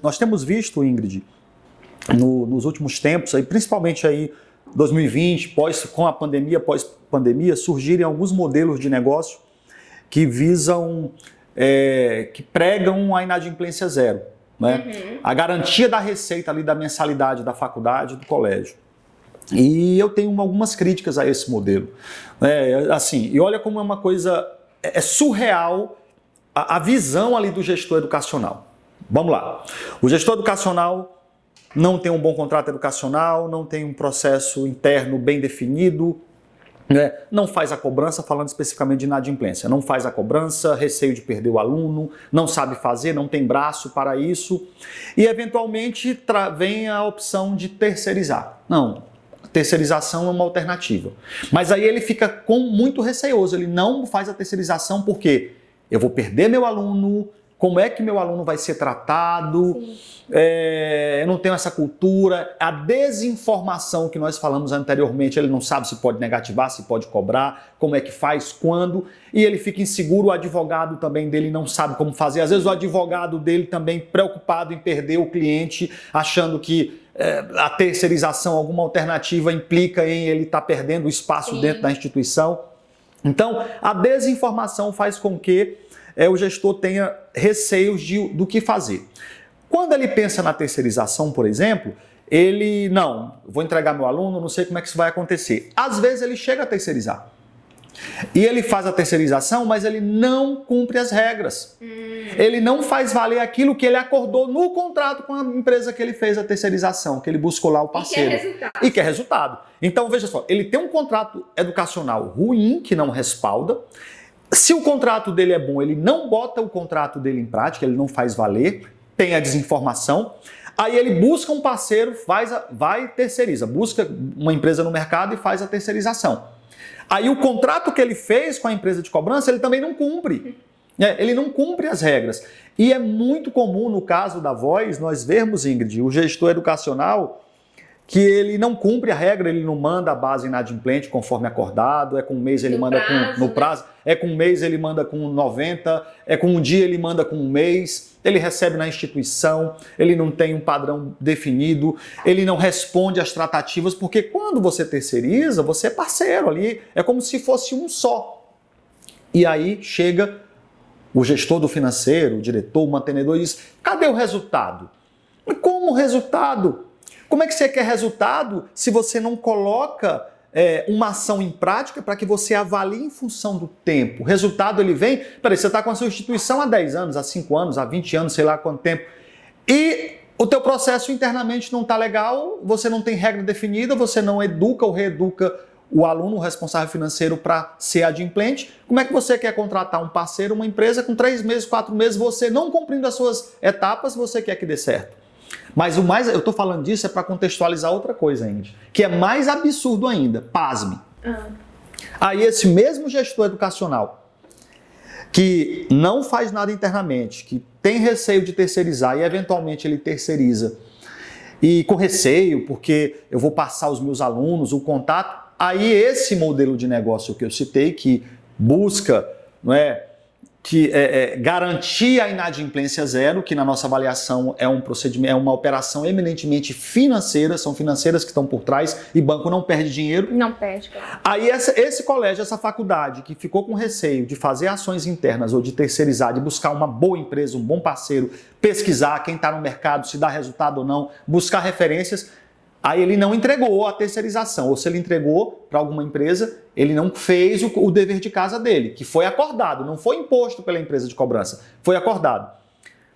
Nós temos visto, Ingrid, nos últimos tempos, aí, principalmente aí 2020, com a pandemia, pós-pandemia, surgirem alguns modelos de negócio que visam, que pregam a inadimplência zero, né? A garantia da receita ali da mensalidade da faculdade, do colégio. E eu tenho algumas críticas a esse modelo. Assim, e olha como é uma coisa, é surreal a visão ali do gestor educacional. Vamos lá. O gestor educacional não tem um bom contrato educacional, não tem um processo interno bem definido, não faz a cobrança, falando especificamente de inadimplência, não faz a cobrança, receio de perder o aluno, não sabe fazer, não tem braço para isso e eventualmente vem a opção de terceirizar. Não, terceirização é uma alternativa. Mas aí ele fica muito receoso, ele não faz a terceirização porque eu vou perder meu aluno, como é que meu aluno vai ser tratado, eu não tenho essa cultura, a desinformação que nós falamos anteriormente, ele não sabe se pode negativar, se pode cobrar, como é que faz, quando, e ele fica inseguro, o advogado também dele não sabe como fazer, às vezes o advogado dele também preocupado em perder o cliente, achando que a terceirização, alguma alternativa implica em ele estar perdendo o espaço dentro da instituição. Então, a desinformação faz com que o gestor tenha receios do que fazer. Quando ele pensa na terceirização, por exemplo, ele, não, vou entregar meu aluno, não sei como é que isso vai acontecer. Às vezes ele chega a terceirizar. E ele faz a terceirização, mas ele não cumpre as regras. Ele não faz valer aquilo que ele acordou no contrato com a empresa que ele fez a terceirização, que ele buscou lá o parceiro. E quer resultado. Então, veja só, ele tem um contrato educacional ruim, que não respalda. Se o contrato dele é bom, ele não bota o contrato dele em prática, ele não faz valer, tem a desinformação. Aí ele busca um parceiro, vai terceiriza, busca uma empresa no mercado e faz a terceirização. Aí o contrato que ele fez com a empresa de cobrança, ele também não cumpre. Ele não cumpre as regras. E é muito comum, no caso da Voz, nós vermos, Ingrid, o gestor educacional, que ele não cumpre a regra, ele não manda a base inadimplente conforme acordado, com um mês ele manda no prazo, com um mês ele manda com 90, com um dia ele manda com um mês, ele recebe na instituição, ele não tem um padrão definido, ele não responde às tratativas, porque quando você terceiriza, você é parceiro ali, é como se fosse um só. E aí chega o gestor do financeiro, o diretor, o mantenedor e diz, cadê o resultado? Como resultado? Como é que você quer resultado se você não coloca uma ação em prática para que você avalie em função do tempo? O resultado ele vem, peraí, você está com a sua instituição há 10 anos, há 5 anos, há 20 anos, sei lá quanto tempo, e o teu processo internamente não está legal, você não tem regra definida, você não educa ou reeduca o aluno, o responsável financeiro para ser adimplente. Como é que você quer contratar um parceiro, uma empresa com 3 meses, 4 meses, você não cumprindo as suas etapas, você quer que dê certo? Mas eu estou falando disso para contextualizar outra coisa, Ingrid, que é mais absurdo ainda, pasme. Aí esse mesmo gestor educacional, que não faz nada internamente, que tem receio de terceirizar e eventualmente ele terceiriza, e com receio, porque eu vou passar os meus alunos, o contato, aí esse modelo de negócio que eu citei, que busca, garantir a inadimplência zero, que na nossa avaliação é um procedimento, é uma operação eminentemente financeira, são financeiras que estão por trás e banco não perde dinheiro. Não perde. Aí esse colégio, essa faculdade que ficou com receio de fazer ações internas ou de terceirizar, de buscar uma boa empresa, um bom parceiro, pesquisar quem está no mercado, se dá resultado ou não, buscar referências, aí ele não entregou a terceirização, ou se ele entregou para alguma empresa, ele não fez o dever de casa dele, que foi acordado, não foi imposto pela empresa de cobrança, foi acordado.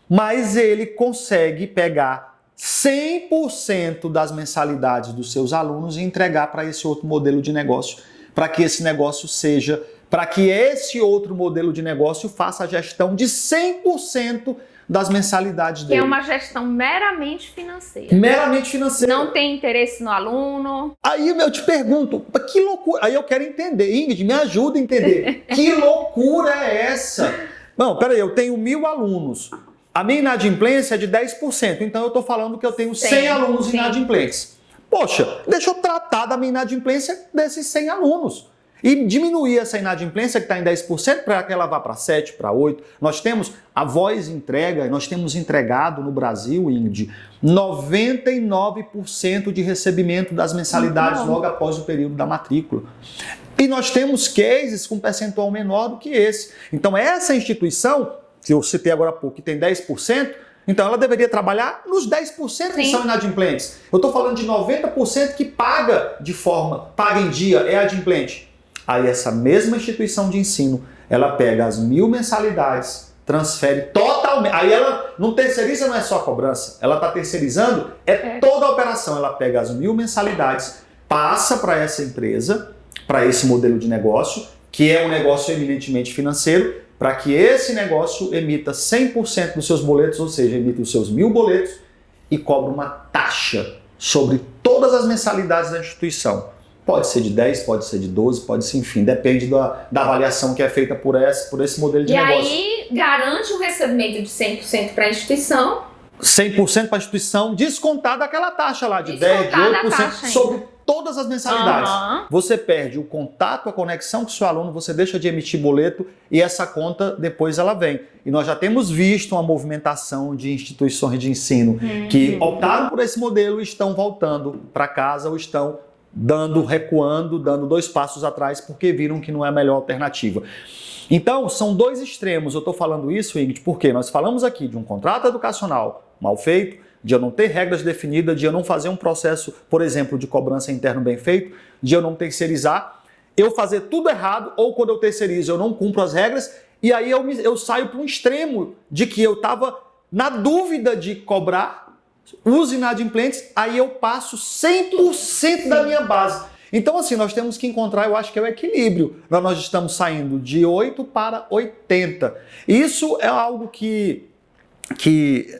Mas ele consegue pegar 100% das mensalidades dos seus alunos e entregar para esse outro modelo de negócio, para que esse negócio seja, para que esse outro modelo de negócio faça a gestão de 100% das mensalidades dele. Que é uma gestão meramente financeira. Meramente financeira. Não tem interesse no aluno. Aí eu te pergunto, que loucura? Aí eu quero entender, Ingrid, me ajuda a entender. Que loucura é essa? Não, peraí, eu tenho 1000 alunos. A minha inadimplência é de 10%, então eu estou falando que eu tenho 100 alunos inadimplentes. Poxa, deixa eu tratar da minha inadimplência desses 100 alunos. e diminuir essa inadimplência que está em 10% para que ela vá para 7%, para 8%. Nós temos, a Voz entrega, nós temos entregado no Brasil, Ingrid, 99% de recebimento das mensalidades logo após o período da matrícula. E nós temos cases com percentual menor do que esse. Então essa instituição, que eu citei agora há pouco, que tem 10%, então ela deveria trabalhar nos 10% que são inadimplentes. Eu estou falando de 90% que paga em dia, é adimplente. Aí essa mesma instituição de ensino, ela pega as 1.000 mensalidades, transfere totalmente. Aí ela não terceiriza, não é só a cobrança. Ela está terceirizando, toda a operação. Ela pega as 1.000 mensalidades, passa para essa empresa, para esse modelo de negócio, que é um negócio eminentemente financeiro, para que esse negócio emita 100% dos seus boletos, ou seja, emita os seus 1.000 boletos e cobra uma taxa sobre todas as mensalidades da instituição. Pode ser de 10, pode ser de 12, pode ser, enfim, depende da avaliação que é feita por esse modelo de negócio. E aí garante o recebimento de 100% para a instituição. 100% para a instituição, descontada aquela taxa lá de 10, de 8%, sobre todas as mensalidades. Você perde o contato, a conexão com o seu aluno, você deixa de emitir boleto e essa conta depois ela vem. E nós já temos visto uma movimentação de instituições de ensino que optaram por esse modelo e estão voltando para casa ou estão recuando, dando 2 passos atrás, porque viram que não é a melhor alternativa. Então, são 2 extremos. Eu estou falando isso, Ingrid, porque nós falamos aqui de um contrato educacional mal feito, de eu não ter regras definidas, de eu não fazer um processo, por exemplo, de cobrança interno bem feito, de eu não terceirizar, eu fazer tudo errado, ou quando eu terceirizo eu não cumpro as regras, e aí eu saio para um extremo de que eu estava na dúvida de cobrar os inadimplentes, aí eu passo 100% da minha base. Então, assim, nós temos que encontrar, eu acho que é o equilíbrio. Nós estamos saindo de 8 para 80. Isso é algo que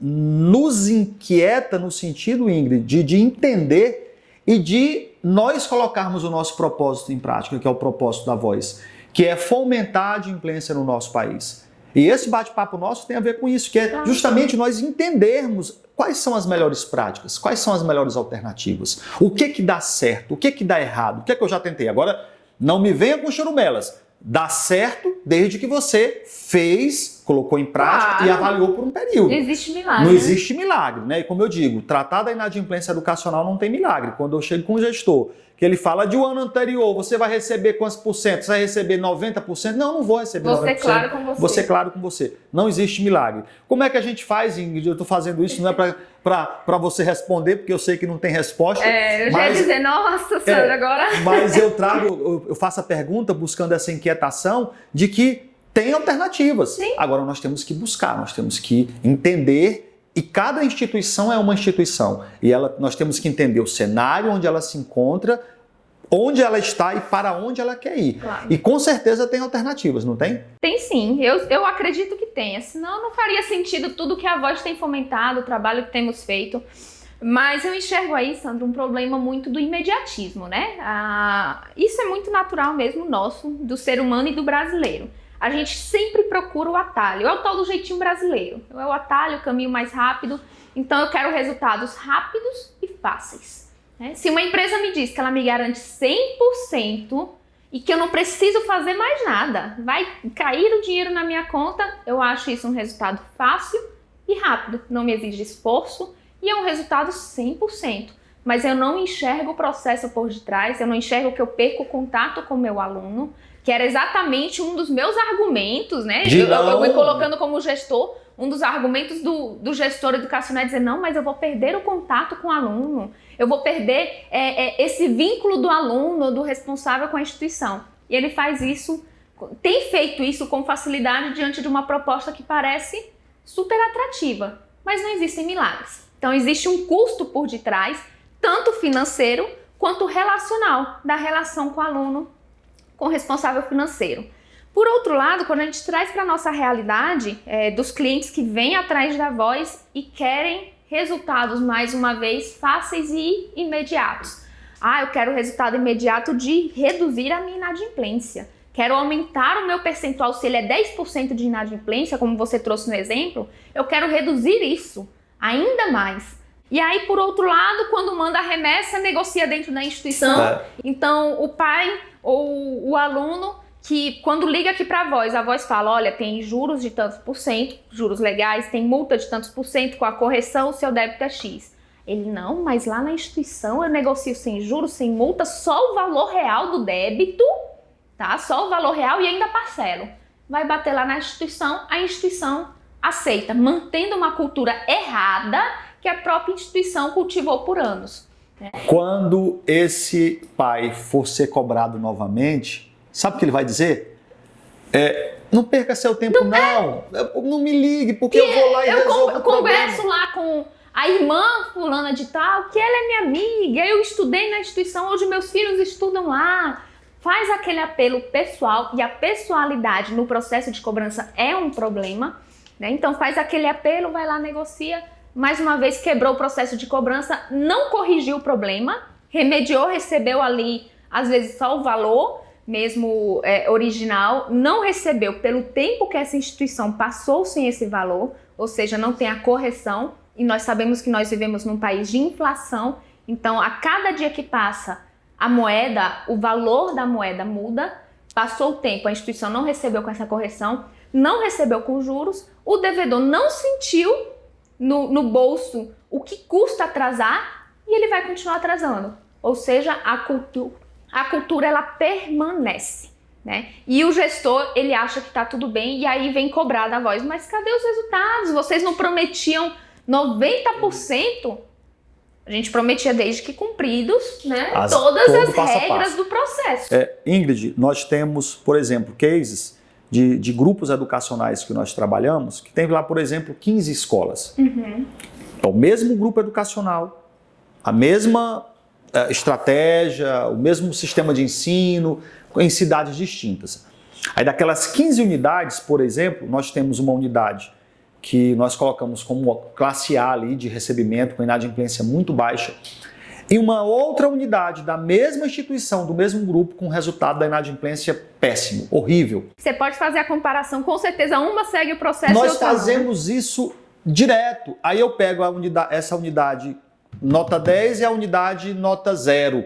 nos inquieta no sentido, Ingrid, de entender e de nós colocarmos o nosso propósito em prática, que é o propósito da Voz, que é fomentar a adimplência no nosso país. E esse bate-papo nosso tem a ver com isso, que é justamente nós entendermos quais são as melhores práticas, quais são as melhores alternativas, o que dá certo, o que dá errado, o que eu já tentei. Agora, não me venha com churumelas. Dá certo desde que você fez, colocou em prática e avaliou por um período. Não existe milagre. Não existe milagre, né? E como eu digo, tratar da inadimplência educacional não tem milagre. Quando eu chego com um gestor, que ele fala de um ano anterior, você vai receber quantos por cento? Você vai receber 90%? Não vou receber 90%. Você é claro com você. Você é claro com você. Não existe milagre. Como é que a gente faz, Ingrid? Eu estou fazendo isso não é para você responder, porque eu sei que não tem resposta. Eu já ia dizer, nossa, Sandra, agora... Mas eu faço a pergunta buscando essa inquietação de que tem alternativas. Sim. Agora nós temos que buscar, nós temos que entender. E cada instituição é uma instituição. E nós temos que entender o cenário onde ela se encontra, onde ela está e para onde ela quer ir. Claro. E com certeza tem alternativas, não tem? Tem sim, eu acredito que tenha. Senão não faria sentido tudo que a Voz tem fomentado, o trabalho que temos feito. Mas eu enxergo aí, Sandra, um problema muito do imediatismo, né? Isso é muito natural mesmo nosso, do ser humano e do brasileiro. A gente sempre procura o atalho, é o tal do jeitinho brasileiro. É o atalho, o caminho mais rápido. Então eu quero resultados rápidos e fáceis. Né? Se uma empresa me diz que ela me garante 100% e que eu não preciso fazer mais nada, vai cair o dinheiro na minha conta, eu acho isso um resultado fácil e rápido. Não me exige esforço e é um resultado 100%. Mas eu não enxergo o processo por detrás, eu não enxergo que eu perco o contato com o meu aluno, que era exatamente um dos meus argumentos, né? Eu me colocando como gestor, um dos argumentos do gestor educacional é dizer, não, mas eu vou perder o contato com o aluno, eu vou perder esse vínculo do aluno, do responsável com a instituição. E ele faz isso, tem feito isso com facilidade diante de uma proposta que parece super atrativa, mas não existem milagres. Então existe um custo por detrás, tanto financeiro quanto relacional, da relação com o aluno, com o responsável financeiro. Por outro lado, quando a gente traz para a nossa realidade dos clientes que vêm atrás da Voz e querem resultados, mais uma vez, fáceis e imediatos. Eu quero resultado imediato de reduzir a minha inadimplência. Quero aumentar o meu percentual, se ele é 10% de inadimplência, como você trouxe no exemplo, eu quero reduzir isso ainda mais. E aí, por outro lado, quando manda a remessa, negocia dentro da instituição. Então, o pai ou o aluno que, quando liga aqui para a Voz fala, olha, tem juros de tantos por cento, juros legais, tem multa de tantos por cento, com a correção o seu débito é X. Ele, não, mas lá na instituição eu negocio sem juros, sem multa, só o valor real do débito, tá? Só o valor real e ainda parcelo. Vai bater lá na instituição, a instituição aceita, mantendo uma cultura errada que a própria instituição cultivou por anos. Quando esse pai for ser cobrado novamente, sabe o que ele vai dizer? Não perca seu tempo, não me ligue, porque eu vou lá e resolvo o problema. Eu converso lá com a irmã fulana de tal, que ela é minha amiga, eu estudei na instituição, hoje meus filhos estudam lá. Faz aquele apelo pessoal, e a pessoalidade no processo de cobrança é um problema, né? Então faz aquele apelo, vai lá, negocia. Mais uma vez quebrou o processo de cobrança, não corrigiu o problema, remediou, recebeu ali, às vezes, só o valor mesmo original, não recebeu pelo tempo que essa instituição passou sem esse valor, ou seja, não tem a correção, e nós sabemos que nós vivemos num país de inflação, então a cada dia que passa a moeda, o valor da moeda muda, passou o tempo, a instituição não recebeu com essa correção, não recebeu com juros, o devedor não sentiu no bolso o que custa atrasar e ele vai continuar atrasando. Ou seja, a cultura ela permanece, né? E o gestor, ele acha que tá tudo bem e aí vem cobrar da Voz. Mas cadê os resultados? Vocês não prometiam 90%? A gente prometia desde que cumpridos, né? Todas as regras do processo. Ingrid, nós temos, por exemplo, cases de grupos educacionais que nós trabalhamos, que tem lá, por exemplo, 15 escolas. É o mesmo grupo educacional, a mesma estratégia, o mesmo sistema de ensino, em cidades distintas. Aí daquelas 15 unidades, por exemplo, nós temos uma unidade que nós colocamos como classe A ali de recebimento, com inadimplência muito baixa, e uma outra unidade da mesma instituição, do mesmo grupo, com resultado da inadimplência péssimo, horrível. Você pode fazer a comparação, com certeza uma segue o processo e outra não. Nós fazemos isso direto. Aí eu pego essa unidade nota 10 e a unidade nota 0.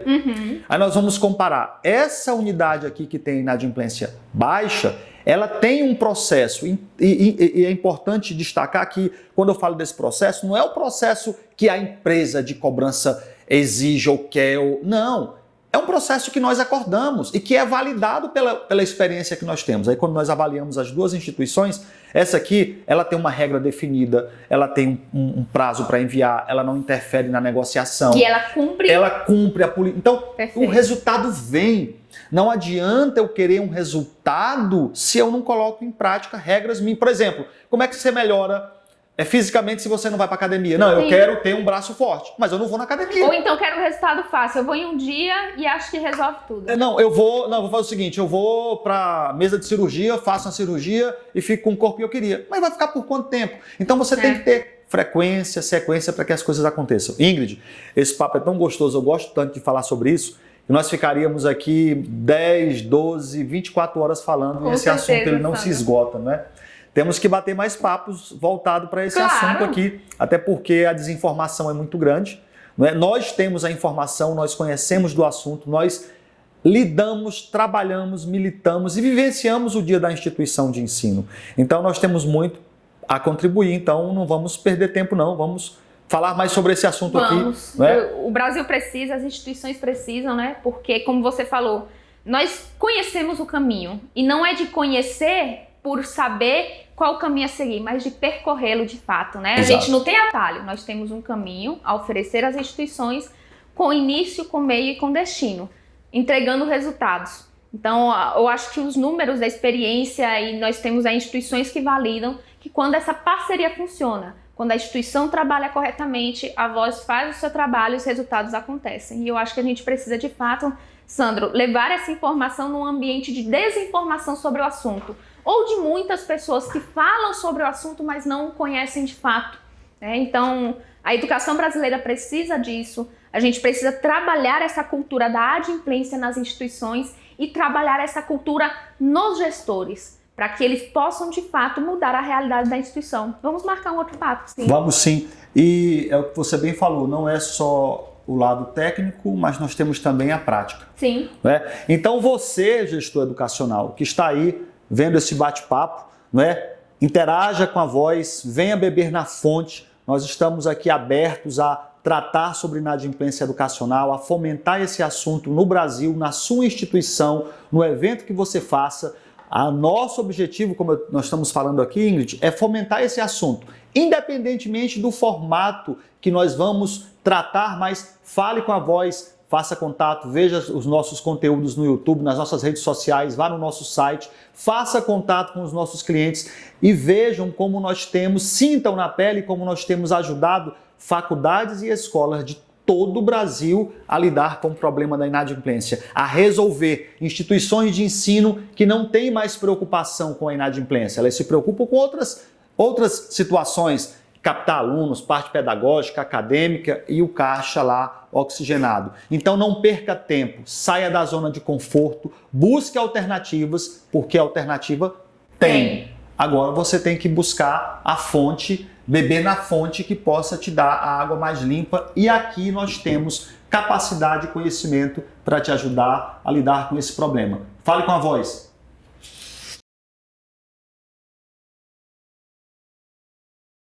Aí nós vamos comparar. Essa unidade aqui que tem inadimplência baixa, ela tem um processo, e é importante destacar que quando eu falo desse processo, não é o processo que a empresa de cobrança exige ou quer, não. É um processo que nós acordamos e que é validado pela experiência que nós temos. Aí quando nós avaliamos as duas instituições, essa aqui, ela tem uma regra definida, ela tem um prazo para enviar, ela não interfere na negociação. E ela cumpre. Ela cumpre a política. Então, Perfeito. O resultado vem. Não adianta eu querer um resultado se eu não coloco em prática regras minhas. Por exemplo, como é que você melhora fisicamente se você não vai para academia? Não, eu quero ter um braço forte, mas eu não vou na academia. Ou então quero um resultado fácil. Eu vou em um dia e acho que resolve tudo. Eu vou fazer o seguinte, eu vou para mesa de cirurgia, faço uma cirurgia e fico com o corpo que eu queria. Mas vai ficar por quanto tempo? Então você tem que ter frequência, sequência para que as coisas aconteçam. Ingrid, esse papo é tão gostoso, eu gosto tanto de falar sobre isso, que nós ficaríamos aqui 10, 12, 24 horas falando e esse assunto ele não se esgota, né? Temos que bater mais papos voltado para esse assunto aqui, até porque a desinformação é muito grande. Não é? Nós temos a informação, nós conhecemos do assunto, nós lidamos, trabalhamos, militamos e vivenciamos o dia da instituição de ensino. Então nós temos muito a contribuir, então não vamos perder tempo não, vamos falar mais sobre esse assunto aqui. Né? O Brasil precisa, as instituições precisam, né? Porque, como você falou, nós conhecemos o caminho e não é de conhecer por saber qual o caminho a seguir, mas de percorrê-lo de fato, né? Exato. A gente não tem atalho, nós temos um caminho a oferecer às instituições com início, com meio e com destino, entregando resultados. Então, eu acho que os números da experiência, e nós temos aí instituições que validam que quando essa parceria funciona, quando a instituição trabalha corretamente, a Voz faz o seu trabalho e os resultados acontecem. E eu acho que a gente precisa, de fato, Sandro, levar essa informação num ambiente de desinformação sobre o assunto, ou de muitas pessoas que falam sobre o assunto, mas não o conhecem de fato. Né? Então, a educação brasileira precisa disso, a gente precisa trabalhar essa cultura da adimplência nas instituições e trabalhar essa cultura nos gestores, para que eles possam, de fato, mudar a realidade da instituição. Vamos marcar um outro papo, sim. Vamos sim. E é o que você bem falou, não é só o lado técnico, mas nós temos também a prática. Sim. Né? Então você, gestor educacional, que está aí vendo esse bate-papo, né? Interaja com a Voz, venha beber na fonte. Nós estamos aqui abertos a tratar sobre inadimplência educacional, a fomentar esse assunto no Brasil, na sua instituição, no evento que você faça. Nosso objetivo, como nós estamos falando aqui, Ingrid, é fomentar esse assunto, independentemente do formato que nós vamos tratar, mas fale com a Voz, faça contato, veja os nossos conteúdos no YouTube, nas nossas redes sociais, vá no nosso site, faça contato com os nossos clientes e vejam como nós temos, sintam na pele como nós temos ajudado faculdades e escolas de todo o Brasil a lidar com o problema da inadimplência, a resolver instituições de ensino que não têm mais preocupação com a inadimplência, elas se preocupam com outras situações, captar alunos, parte pedagógica, acadêmica e o caixa lá oxigenado. Então não perca tempo, saia da zona de conforto, busque alternativas, porque a alternativa tem. Agora você tem que buscar a fonte, beber na fonte que possa te dar a água mais limpa e aqui nós temos capacidade e conhecimento para te ajudar a lidar com esse problema. Fale com a Voz.